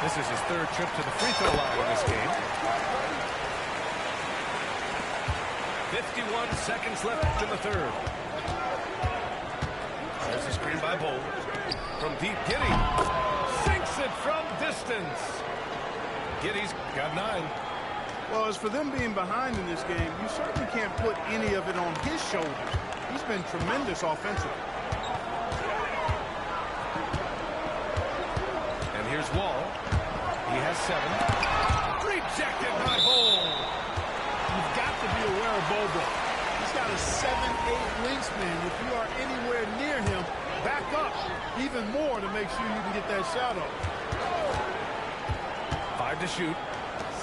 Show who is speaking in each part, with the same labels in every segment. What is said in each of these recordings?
Speaker 1: This is his third trip to the free throw line in this game. 51 seconds left in the third. There's a screen by Bowl. From deep, Giddey sinks it from distance. Giddey's got 9.
Speaker 2: Well, as for them being behind in this game, you certainly can't put any of it on his shoulders. He's been tremendous offensively.
Speaker 1: And here's Wall. He has 7. Rejected by Bowl.
Speaker 2: You've got to be aware of Bobo. He's got a 7'8" wingspan. If you are anywhere near him, back up even more to make sure you can get that shot up.
Speaker 1: 5 to shoot.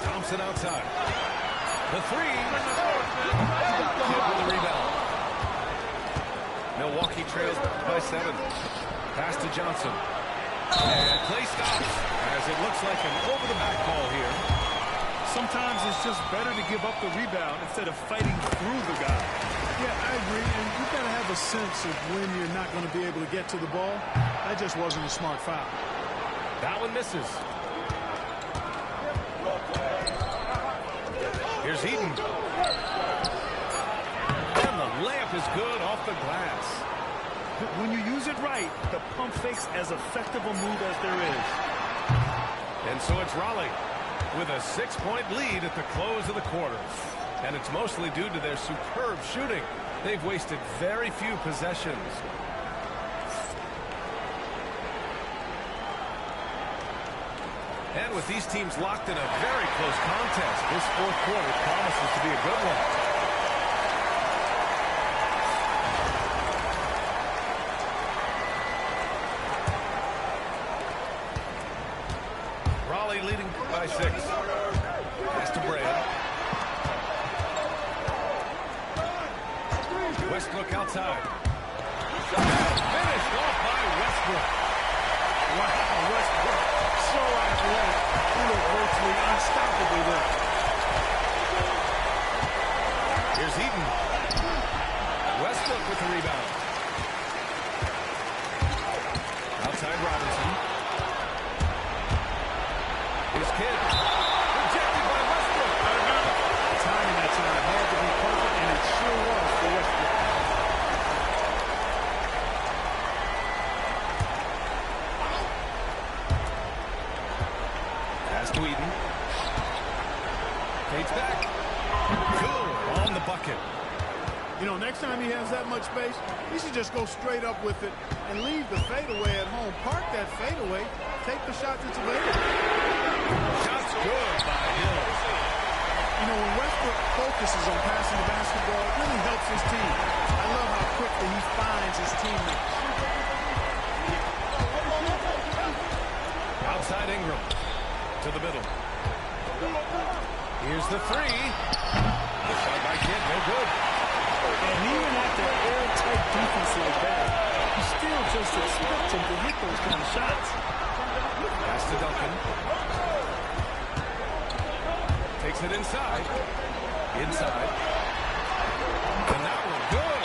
Speaker 1: Thompson outside. The 3. Kidd with the rebound. Milwaukee trails by 7. Pass to Johnson. And play stops as it looks like an over-the-back ball here.
Speaker 3: Sometimes it's just better to give up the rebound instead of fighting through the guy.
Speaker 2: Yeah, I agree. And you've got to have a sense of when you're not going to be able to get to the ball. That just wasn't a smart foul.
Speaker 1: That one misses. Here's Heaton. And the layup is good off the glass.
Speaker 3: When you use it right, the pump fake's as effective a move as there is.
Speaker 1: And so it's Raleigh with a 6-point lead at the close of the quarter. And it's mostly due to their superb shooting. They've wasted very few possessions. And with these teams locked in a very close contest, this fourth quarter promises to be a good one. Raleigh leading by 6. Pass to Brad. Westbrook outside. Finished off by Westbrook.
Speaker 2: Wow, Westbrook. So athletic. He looked virtually unstoppable there.
Speaker 1: Here's Heaton. Westbrook with the rebound. Outside Robinson. Here's Kidd. Rejected by Westbrook.
Speaker 2: Timing that time had to be perfect, and it sure was for Westbrook.
Speaker 1: To Eden. Fades back. Good on the bucket.
Speaker 2: You know, next time he has that much space, he should just go straight up with it and leave the fadeaway at home. Park that fadeaway. Take the shot that's available.
Speaker 1: Shot's good by Hill.
Speaker 2: You know, when Westbrook focuses on passing the basketball, it really helps his team. I love how quickly he finds his teammates.
Speaker 1: Outside Ingram. To the middle. Here's the 3. The shot by Kidd, no good.
Speaker 3: And even after airtight defense like that, you still just expect him to hit those kind of shots.
Speaker 1: Pass to Duncan. Takes it inside. Inside. And that one good.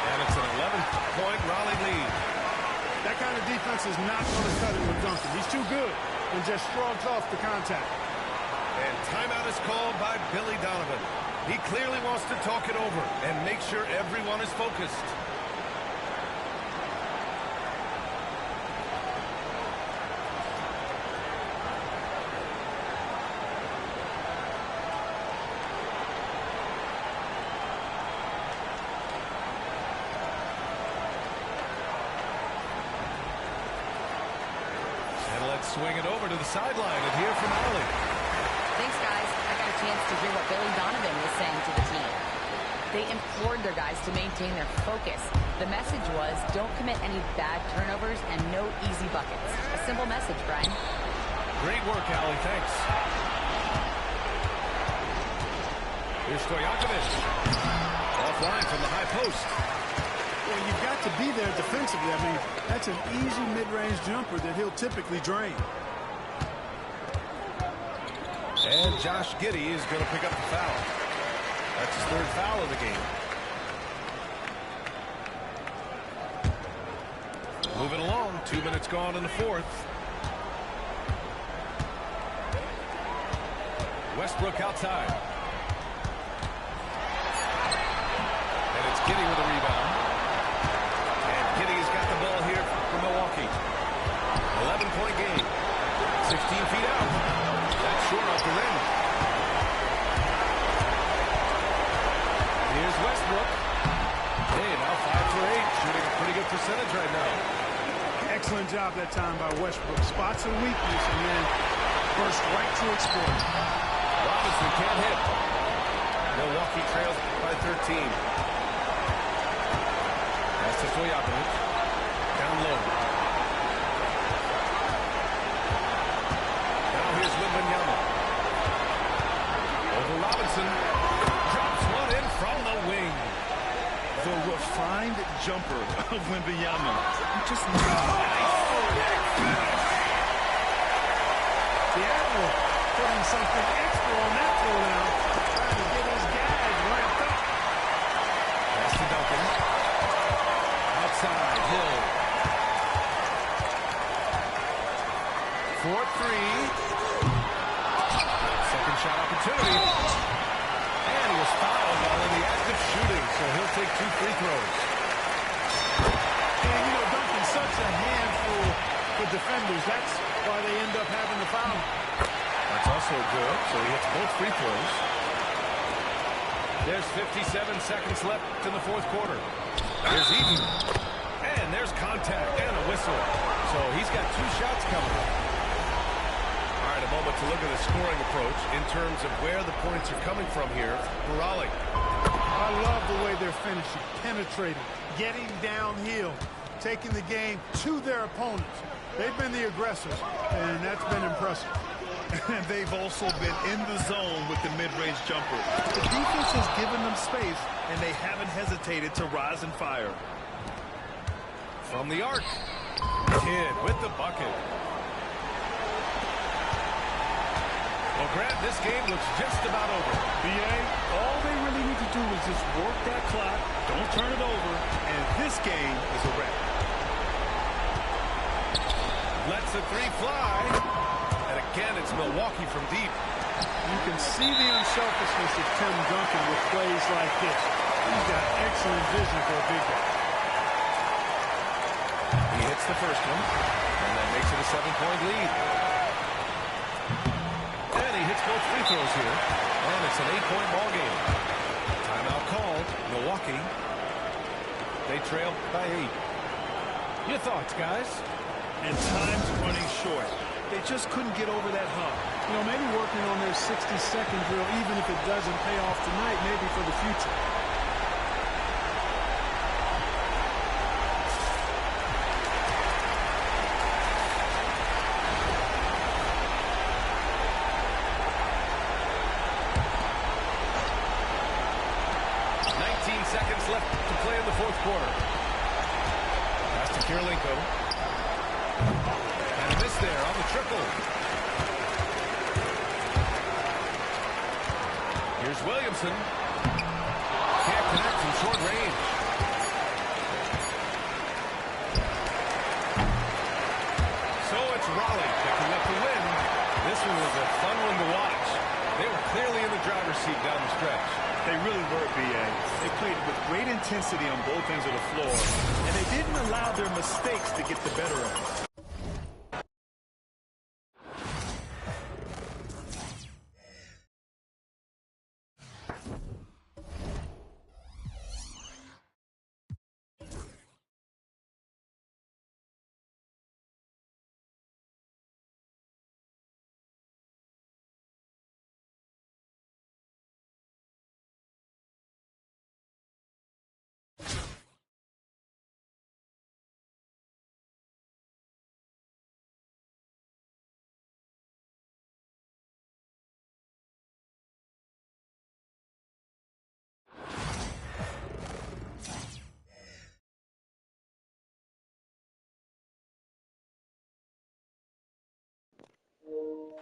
Speaker 1: And it's an 11-point Raleigh lead.
Speaker 2: That kind of defense is not going to cut it with Duncan. He's too good and just shrugs off the contact.
Speaker 1: And timeout is called by Billy Donovan. He clearly wants to talk it over and make sure everyone is focused. Swing it over to the sideline and hear from Allie.
Speaker 4: Thanks, guys. I got a chance to hear what Billy Donovan was saying to the team. They implored their guys to maintain their focus. The message was, don't commit any bad turnovers and no easy buckets. A simple message, Brian.
Speaker 1: Great work, Allie. Thanks. Here's Stojakovic. Offline from the high post.
Speaker 2: Well, you've got to be there defensively. I mean, that's an easy mid-range jumper that he'll typically drain.
Speaker 1: And Josh Giddey is going to pick up the foul. That's his 3rd foul of the game. Moving along, 2 minutes gone in the 4th. Westbrook outside. And it's Giddey with a rebound. And Giddey has got the ball here for Milwaukee. 11-point game. 16 feet out. That's short off the rim. Here's Westbrook. Hey, now 5 for 8. Shooting a pretty good percentage right now.
Speaker 2: Excellent job that time by Westbrook. Spots a weakness and then burst right to exploit.
Speaker 1: Robinson can't hit. Milwaukee trails by 13. That's to Stojakovic. Down low. Now here's Wembanyama. Over Robinson. Drops one in from the wing.
Speaker 3: The refined jumper of Wembanyama. Just
Speaker 2: Seattle putting something extra on that throwdown, trying to get his guys ramped up.
Speaker 1: Pass to Duncan. Outside, Hill. 4-3. Second shot opportunity. And he was fouled while in the act of shooting, so he'll take 2 free throws.
Speaker 2: And, you know, Duncan's such a handful for defenders. That's why they end up having to foul him.
Speaker 1: That's also good, so he hits both free throws. There's 57 seconds left in the fourth quarter. Here's Eaton. And there's contact and a whistle. So he's got 2 shots coming. All right, a moment to look at the scoring approach in terms of where the points are coming from here for Raleigh.
Speaker 2: I love the way they're finishing, penetrating, getting downhill, taking the game to their opponents. They've been the aggressors, and that's been impressive.
Speaker 3: And they've also been in the zone with the mid-range jumper. The defense has given them space, and they haven't hesitated to rise and fire.
Speaker 1: From the arc. Kidd with the bucket. Well, Grant, this game looks just about over.
Speaker 3: B.A., all they really need to do is just work that clock, don't turn it over, and this game is a wrap.
Speaker 1: Lets the 3 fly. And again, it's Milwaukee from deep.
Speaker 2: You can see the unselfishness of Tim Duncan with plays like this. He's got excellent vision for a big guy.
Speaker 1: He hits the first one, and that makes it a 7-point lead. And he hits both free throws here, and it's an 8-point ball game. Timeout called. Milwaukee. They trail by 8. Your thoughts, guys?
Speaker 3: And time's running short. They just couldn't get over that hump.
Speaker 2: You know, maybe working on their 60-second drill, even if it doesn't pay off tonight, maybe for the future.
Speaker 1: Seconds left to play in the fourth quarter. Pass to Kirilenko. And a miss there on the triple. Here's Williamson. Can't connect from short range. So it's Raleigh picking up the win. This one was a fun one to watch. They were clearly in the driver's seat down the stretch.
Speaker 3: They really were, B.A. They played with great intensity on both ends of the floor, and they didn't allow their mistakes to get the better of them.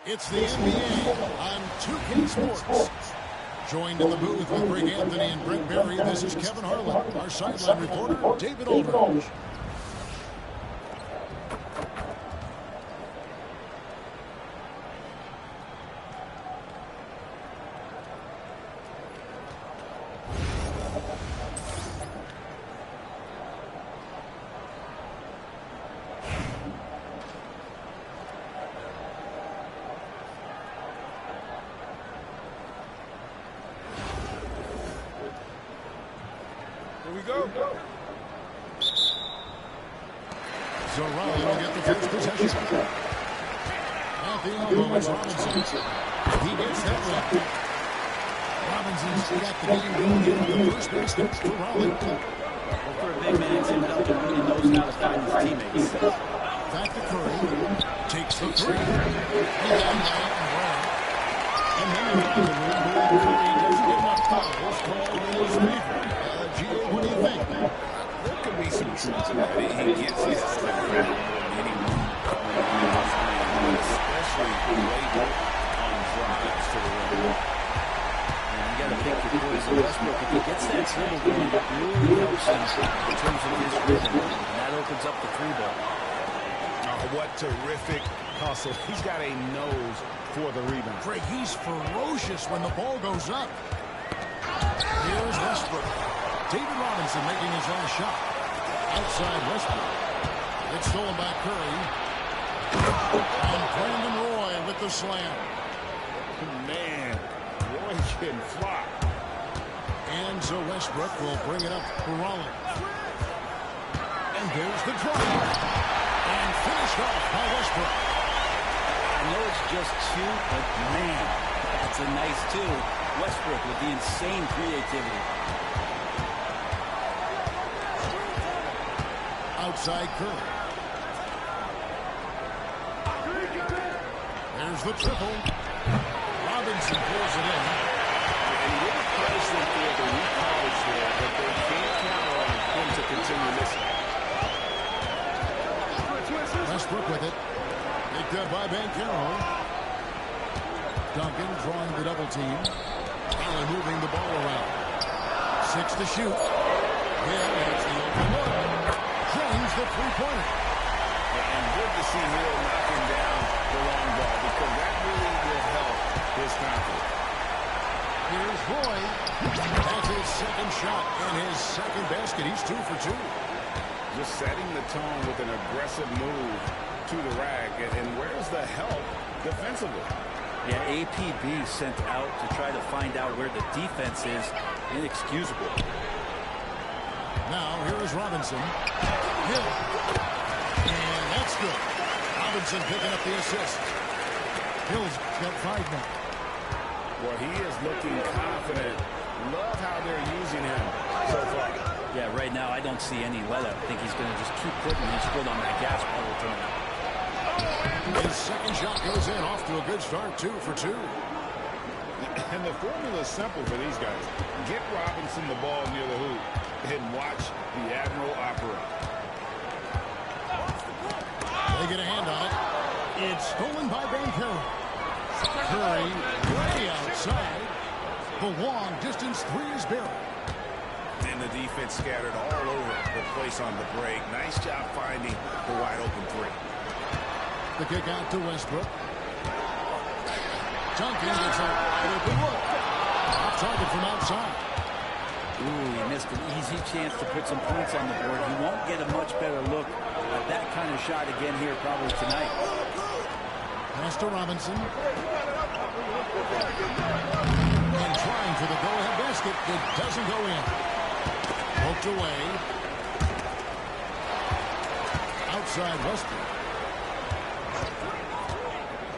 Speaker 5: It's the NBA on 2K Sports. Joined in the booth with Greg Anthony and Brent Berry, this is Kevin Harlan. Our sideline reporter, David Aldridge.
Speaker 1: Here we go.
Speaker 5: Zarralli will get the first possession. At the elbow is Robinson. He gets that one. Robinson's got the game going in the first basket for Raleigh.
Speaker 6: Well, for a big man, it's him out there really knows how to find his teammates.
Speaker 5: Back to Curry. Takes the three. He got that and ran. And then around the rim, Curry doesn't get enough fouls called in his favor. G.A., what do you think?
Speaker 1: There could be some truth to that. He gets his credit more than anyone, especially late on drives to the rim.
Speaker 6: You got to pick your poison. Westbrook, if he gets that dribble going, it really helps him in terms of his rhythm. And that opens up the three ball.
Speaker 2: Oh, what terrific hustle. He's got a nose for the rebound.
Speaker 5: Craig, he's ferocious when the ball goes up. Here's Westbrook. David Robinson making his last shot. Outside Westbrook. It's stolen by Curry. And Brandon Roy with the slam.
Speaker 2: Man, Roy can fly.
Speaker 5: And so Westbrook will bring it up for Raleigh. And there's the drive. And finished off by Westbrook.
Speaker 6: I know it's just two, but man, that's a nice two. Westbrook with the insane creativity.
Speaker 5: Outside Curry. There's the triple. Robinson pulls it in.
Speaker 1: And you're the punishment for the weak college there, but they can't count on him to continue missing.
Speaker 5: Westbrook with it. Picked up by Banchero. Duncan drawing the double team. Allen moving the ball around. 6 to shoot. Hill hits the open look. James the three-pointer.
Speaker 1: And good to see Hill knocking down the long ball because that really will help his confidence.
Speaker 5: Here's Roy. That's his second shot and his second basket. He's 2 for 2.
Speaker 1: Just setting the tone with an aggressive move to the rack. And where's the help defensively?
Speaker 6: Yeah, APB sent out to try to find out where the defense is. Inexcusable.
Speaker 5: Now, here is Robinson. Hill. And that's good. Robinson picking up the assist. Hill's got 5 now.
Speaker 1: Well, he is looking confident. Love how they're using him so far.
Speaker 6: Yeah, right now I don't see any let-up. I think he's going to just keep putting his foot on that gas pedal tonight.
Speaker 5: His second shot goes in, off to a good start, 2 for 2.
Speaker 1: And the formula is simple for these guys. Get Robinson the ball near the hoop and watch the Admiral operate.
Speaker 5: They get a hand on it. It's stolen by Banchero. Curry way outside. The long distance three is buried.
Speaker 1: And the defense scattered all over the place on the break. Nice job finding the wide open three.
Speaker 5: The kick out to Westbrook. Duncan gets a wide open look. Off target from outside.
Speaker 6: Ooh, he missed an easy chance to put some points on the board. He won't get a much better look at that kind of shot again here probably tonight.
Speaker 5: Pass to Robinson. And trying for the go-ahead basket. It doesn't go in. Poked away. Outside Westbrook.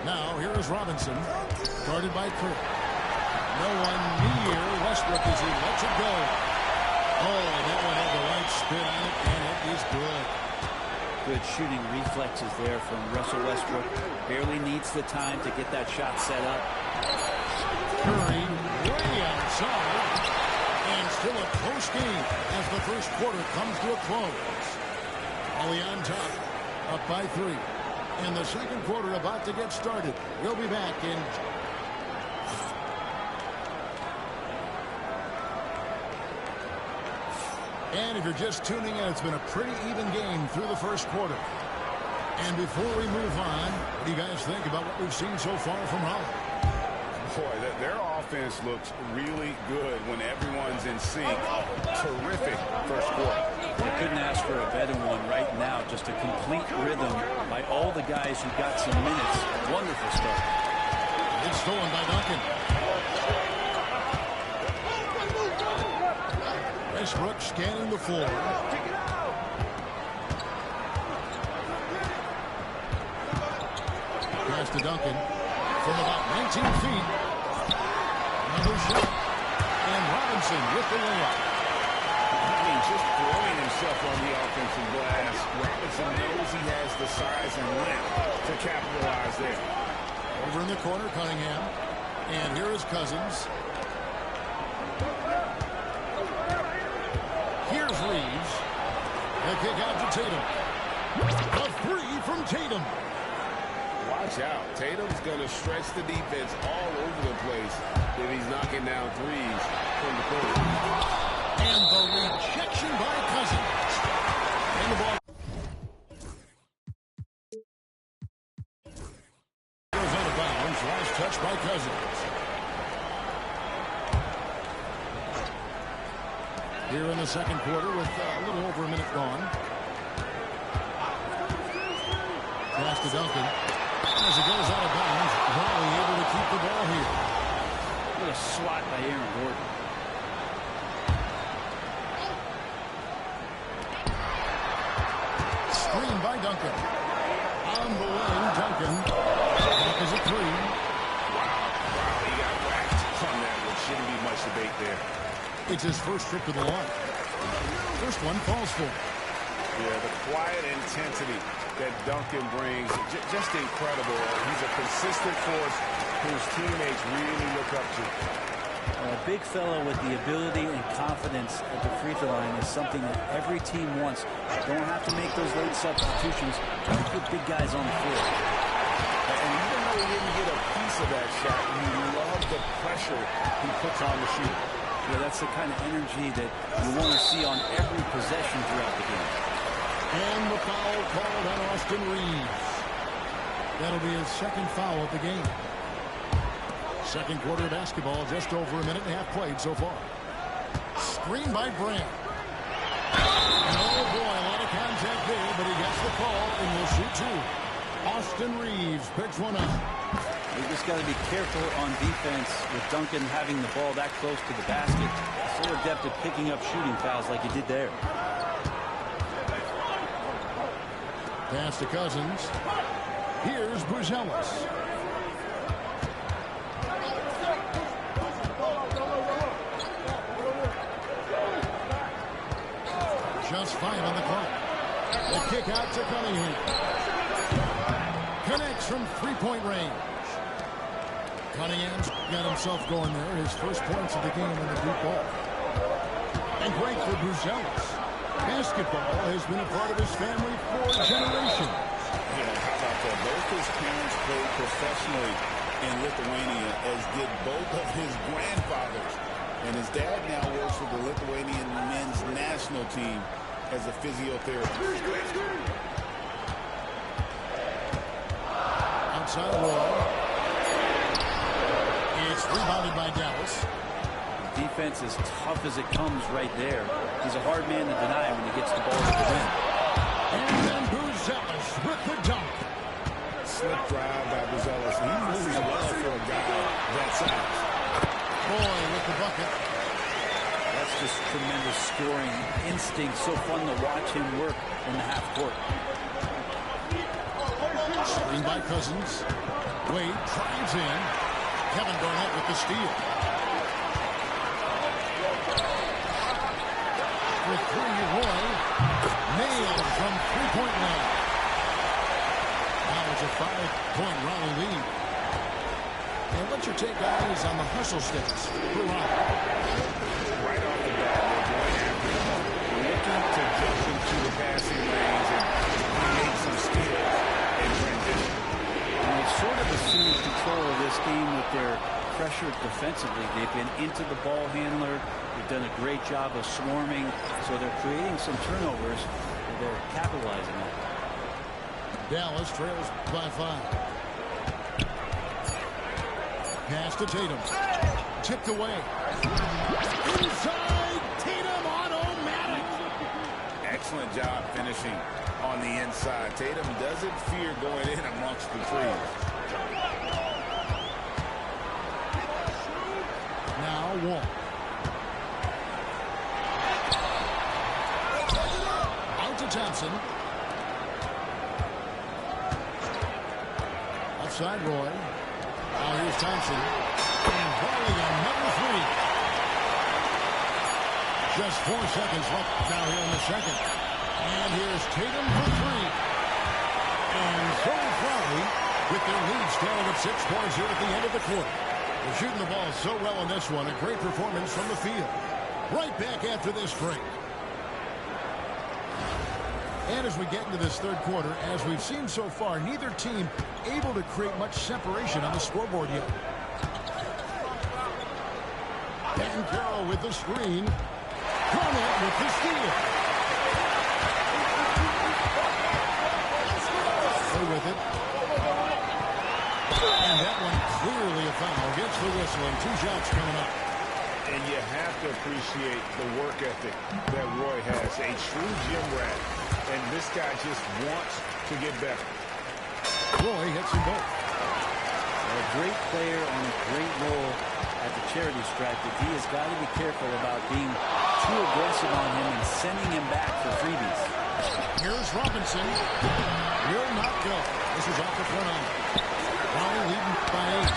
Speaker 5: Now here is Robinson. Guarded by Curry. No one near Westbrook as he lets it go. Oh, that one had the right spin on it, and it is good.
Speaker 6: Good shooting reflexes there from Russell Westbrook. Barely needs the time to get that shot set up.
Speaker 5: Curry way outside. And still a close game as the first quarter comes to a close. Raleigh on top, up by 3. And the second quarter about to get started. We'll be back in... And if you're just tuning in, it's been a pretty even game through the first quarter. And before we move on, what do you guys think about what we've seen so far from Raleigh?
Speaker 1: Boy, their offense looks really good when everyone's in sync. Terrific first quarter.
Speaker 6: You couldn't ask for a better one right now. Just a complete rhythm by all the guys who got some minutes. Wonderful start.
Speaker 5: It's stolen by Duncan. Westbrook scanning the floor. Pass to Duncan from about 19 feet. Another shot. And Robinson with the layup.
Speaker 1: I mean, just throwing himself on the offensive glass. Robinson knows he has the size and length to capitalize there.
Speaker 5: Over in the corner, Cunningham. And here is Cousins. Here's Reeves. The kick out to Tatum. A three from Tatum.
Speaker 1: Watch out. Tatum's going to stretch the defense all over the place if he's knocking down threes from the corner.
Speaker 5: And the rejection by Cousins. And the ball goes out of bounds. Last touch by Cousins. Here in the second quarter with a little over a minute gone. Pass to Duncan. As it goes out of bounds, Raleigh able to keep the ball here.
Speaker 6: What a swat by Aaron Gordon.
Speaker 5: Screen by Duncan. On the wing, Duncan. Back is a three.
Speaker 1: Wow, he got whacked on that one. Shouldn't be much debate there.
Speaker 5: It's his first trip to the line. First one falls for him.
Speaker 1: Yeah, the quiet intensity that Duncan brings, just incredible. He's a consistent force whose teammates really look up to.
Speaker 6: A big fellow with the ability and confidence at the free throw line is something that every team wants. Don't have to make those late substitutions. Don't put big guys on the floor.
Speaker 1: And even though he didn't get a piece of that shot, you love the pressure he puts on the shooter.
Speaker 6: Yeah, that's the kind of energy that you want to see on every possession throughout the game.
Speaker 5: And the foul called on Austin Reeves. That'll be his second foul of the game. Second quarter basketball, just over a minute and a half played so far. Screen by Brand. And oh boy, a lot of contact there, but he gets the call and will shoot two. Austin Reeves picks one up.
Speaker 6: You just got to be careful on defense with Duncan having the ball that close to the basket. So adept at picking up shooting fouls like he did there.
Speaker 5: Pass to Cousins. Here's Buzelis. Just 5 on the clock. The kick out to Cunningham. Connects from three-point range. Cunningham's got himself going there. His first points of the game in the deep ball. And great for Buzelis. Basketball has been a part of his family for generations.
Speaker 1: Yeah, how about that? Both his parents played professionally in Lithuania, as did both of his grandfathers. And his dad now works for the Lithuanian men's national team as a physiotherapist.
Speaker 5: Outside wall. It's rebounded by Dallas.
Speaker 6: Defense is tough as it comes right there. He's a hard man to deny when he gets the ball to the rim.
Speaker 5: And then Buzelis with the dunk.
Speaker 1: Slip drive by Buzelis. He moves well for a guy that size.
Speaker 5: Boy with the bucket.
Speaker 6: That's just tremendous scoring instinct. So fun to watch him work in the half court.
Speaker 5: Screen by Cousins. Wade drives in. Kevin Garnett with the steal. For three, Roy. Nailed from three-point line. Now it's a 5-point Raleigh lead. And what's your take, guys, on the hustle sticks for Raleigh?
Speaker 1: Right off the bat, they're going after him, looking to jump into the passing lanes and create some steals in transition.
Speaker 6: And they've sort of assumed control of this game with their pressure defensively. They've been into the ball handler. They've done a great job of swarming. So they're creating some turnovers that they're capitalizing on.
Speaker 5: Dallas trails by 5. Pass to Tatum. Tipped away. Inside. Tatum automatic.
Speaker 1: Excellent job finishing on the inside. Tatum doesn't fear going in amongst the trees.
Speaker 5: Now Wall. Robinson. Outside Roy. Now here's Thompson. And volley on number 3. Just 4 seconds left now here in the second. And here's Tatum for 3. And so Crowley with their lead standing at 6 points here at the end of the quarter. They're shooting the ball so well in this one. A great performance from the field. Right back after this break. And as we get into this third quarter, as we've seen so far, neither team able to create much separation on the scoreboard yet. Dan Carroll with the screen. Garnett with the steal. Stay with it. And that one clearly a foul. Gets the whistle and 2 shots coming up.
Speaker 1: And you have to appreciate the work ethic that Roy has. A true gym rat. And this guy just wants to get better.
Speaker 5: Roy hits them both.
Speaker 6: A great player on a great role at the charity stripe, but he has got to be careful about being too aggressive on him and sending him back for freebies.
Speaker 5: Here's Robinson. Will not go. This is off the front end. Raleigh leading by 8.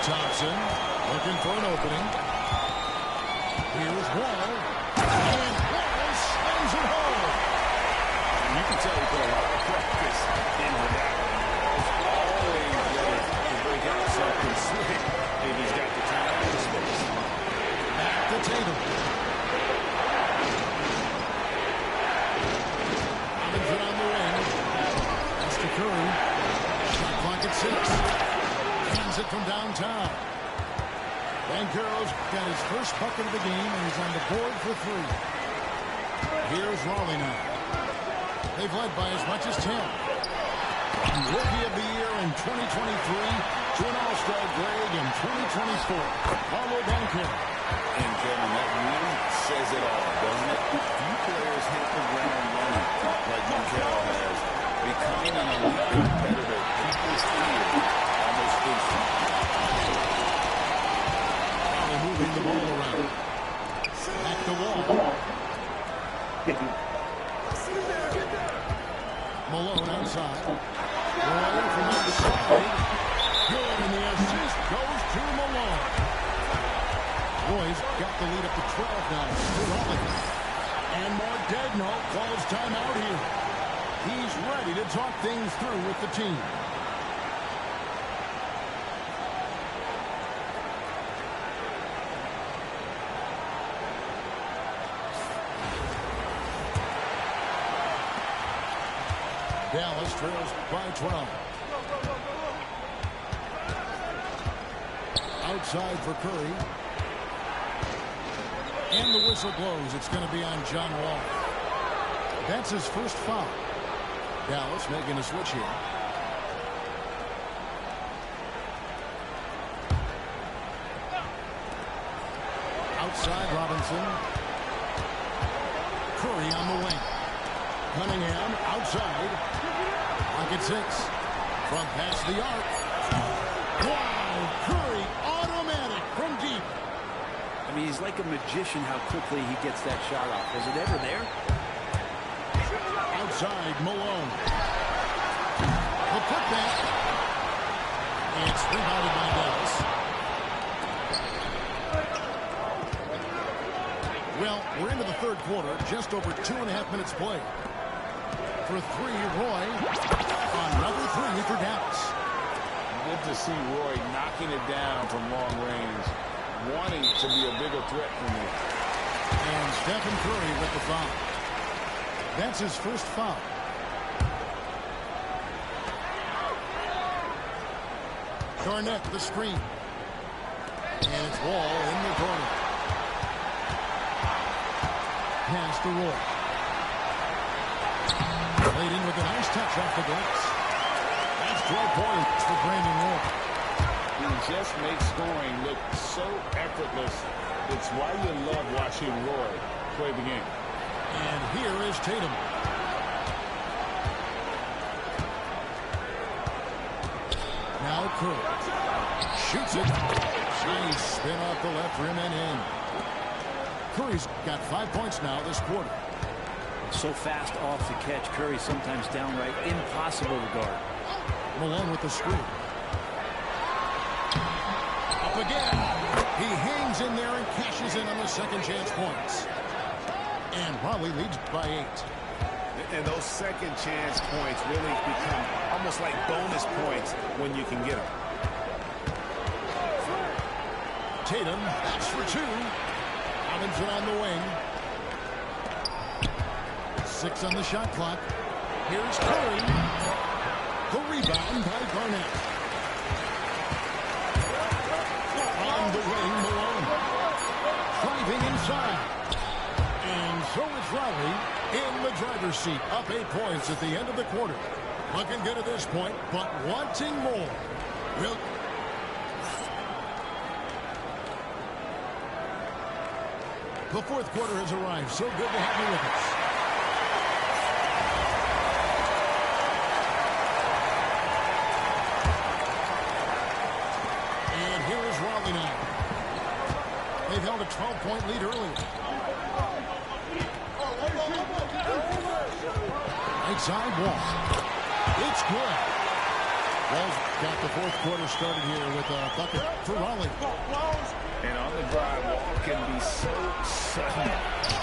Speaker 5: Thompson looking for an opening. Here's Wall. And Wall slams it home.
Speaker 1: You can tell he put a lot of practice into that one. He's always ready to break out something slick if he's got the time and the space.
Speaker 5: Back to Tatum. Robinson on the wing. That's to Curry. Shot clock at 6. Hands it from downtown. Bankero's got his first bucket of the game, and he's on the board for 3. Here's Raleigh now. They've led by as much as 10. Rookie of the Year in 2023 to an All-Star grade in 2024. Paulo Banchero.
Speaker 1: And Kevin, that really says it all, doesn't it? Few players hit the ground running like Banchero has, becoming an elite competitor. People's fear almost instantly.
Speaker 5: Moving the ball around. Back the wall. Malone outside. Roy from outside. Good, and the assist goes to Malone. Roy's got the lead up to 12 now. And Mordegno calls timeout here. He's ready to talk things through with the team. Dallas trails by 12. Outside for Curry. And the whistle blows. It's going to be on John Wall. That's his first foul. Dallas making a switch here. Outside Robinson. Curry on the wing. Cunningham outside. Pocket 6. From past the arc. Wow! Curry automatic from deep.
Speaker 6: I mean, he's like a magician how quickly he gets that shot off. Was it ever there?
Speaker 5: Outside Malone. The putback. It's rebounded by Dallas. Well, we're into the third quarter. Just over 2.5 minutes played. For 3, Roy. Another 3 for Dallas.
Speaker 1: Good to see Roy knocking it down from long range, wanting to be a bigger threat from him.
Speaker 5: And Stephen Curry with the foul. That's his first foul. Garnett the screen. And it's Wall in the corner. Pass to Roy. Played in with a nice touch off the glass. That's 12 points for Brandon Roy.
Speaker 1: He just makes scoring look so effortless. It's why you love watching Roy play the game.
Speaker 5: And here is Tatum. Now Curry. Shoots it. Nice spin off the left rim and in. Curry's got 5 points now this quarter.
Speaker 6: So fast off the catch, Curry sometimes downright impossible to guard.
Speaker 5: Malone with the screen. Up again. He hangs in there and cashes in on the second chance points. And Raleigh leads by 8.
Speaker 1: And those second chance points really become almost like bonus points when you can get them.
Speaker 5: Tatum, that's for 2. Robinson on the wing. 6 on the shot clock. Here's Curry. The rebound by Garnett. On the wing, Malone. Driving inside. And so it's Raleigh in the driver's seat. Up 8 points at the end of the quarter. Looking good at this point, but wanting more. The fourth quarter has arrived. So good to have you with us. And here is Raleigh now. They've held a 12-point lead earlier. Right side Wall. It's good. Wall's got the fourth quarter started here with a bucket for Raleigh.
Speaker 1: And on the drive, Wall can be so sudden,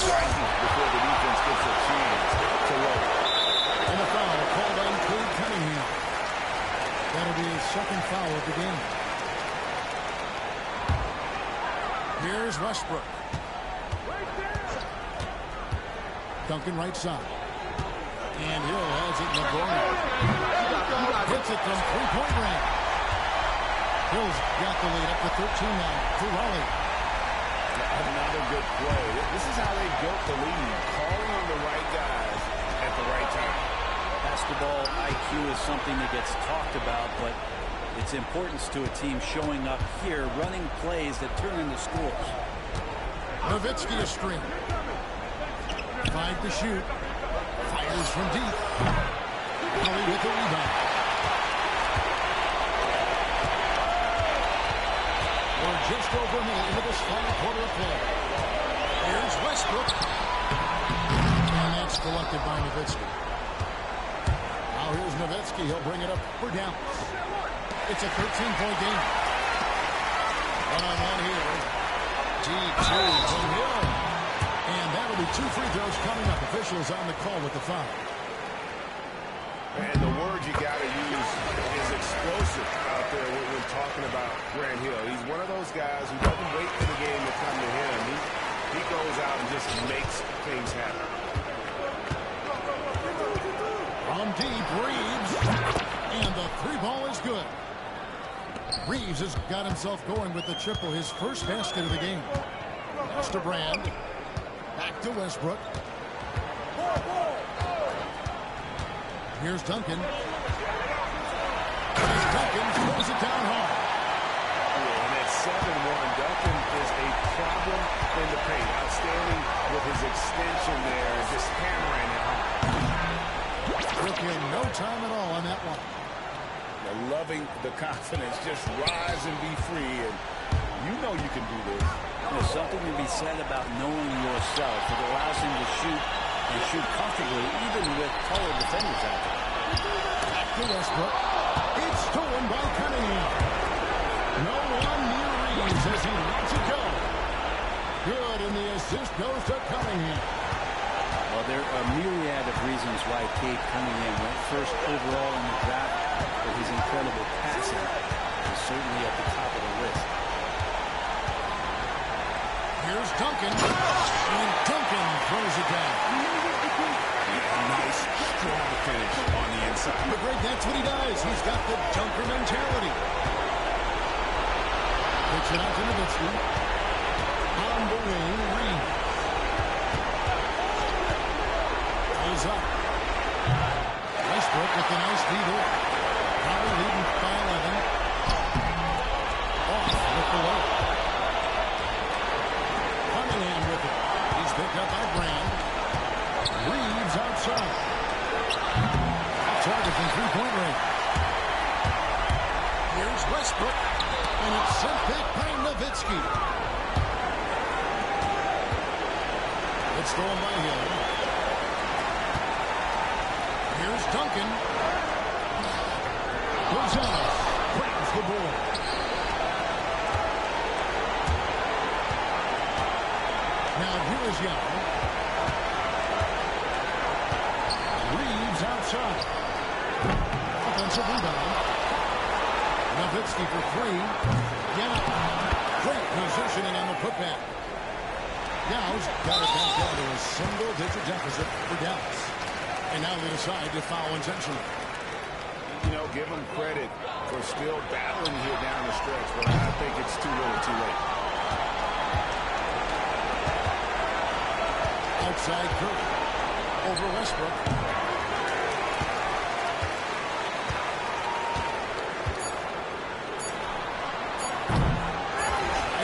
Speaker 1: striking before the defense gets a chance to roll.
Speaker 5: And a foul called on Cade Cunningham. That'll be his second foul of the game. Here's Westbrook. Duncan right side. And Hill has it in the corner. Hits it from three-point range. Hill's got the lead up to 13 now for Raleigh.
Speaker 1: Another good play. This is how they built the lead, calling on the right guys at the right time.
Speaker 6: Basketball IQ is something that gets talked about, but its importance to a team showing up here, running plays that turn into scores.
Speaker 5: Nowitzki a string. 5 to shoot. Fires from deep. Raleigh with the rebound. We're just over a minute into this final quarter of play. Here's Westbrook. And that's collected by Nowitzki. Now here's Nowitzki. He'll bring it up for Dallas. It's a 13-point game. One-on-one here. Deep two from Hill. And that'll be 2 free throws coming up. Officials on the call with the foul.
Speaker 1: And the word you got to use is explosive out there when talking about Grant Hill. He's one of those guys who doesn't wait for the game to come to him. He goes out and just makes things happen.
Speaker 5: From deep, Reeves. And the 3-ball is good. Reeves has got himself going with the triple, his first basket of the game. That's to Brand. Back to Westbrook. Here's Duncan. Duncan throws it down hard.
Speaker 1: And at 7-1, Duncan is a problem in the paint. Outstanding with his extension there, just hammering it home.
Speaker 5: Took him no time at all on that one.
Speaker 1: They're loving the confidence. Just rise and be free. And you know you can do this.
Speaker 6: There's something to be said about knowing yourself. It allows him to shoot and shoot comfortably, even with taller defenders out there.
Speaker 5: Back to Westbrook. It's stolen by Cunningham. No one near Reeves as he lets it go. Good, and the assist goes to Cunningham.
Speaker 6: Well, there are a myriad of reasons why Cade Cunningham went first overall in the draft, but his incredible passing is certainly at the top of the list.
Speaker 5: Here's Duncan. And Duncan throws it down.
Speaker 1: A nice, strong finish on the inside.
Speaker 5: But Greg, that's what he does. He's got the dunker mentality. Pitch it out to Nowitzki. On the wing, Reeves. Is up. Westbrook with the nice leader. Probably leading by 11. Off with the low. Cunningham with it. He's picked up by Brand. Reeves outside. Target from three-point range. Here's Westbrook. And it's sent back by Nowitzki. It's stolen by Hill. Here's Duncan. Gonzalez grabs the board. Now here is Young. Reeves outside. Offensive rebound. Nowitzki for three. Yeah. Great positioning on the putback. Yow's got it back down to a single-digit deficit for Dallas. And now they decide to foul intentionally.
Speaker 1: You know, give them credit for still battling here down the stretch, but I think it's too little too late.
Speaker 5: Outside Curry. Over Westbrook.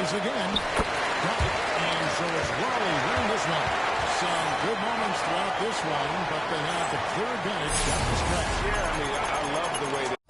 Speaker 5: Tries again. Got it. And so it's Raleigh winning this one. Some good moments throughout this one, but they have the clear advantage down the stretch.
Speaker 1: Yeah, I mean, I love the way that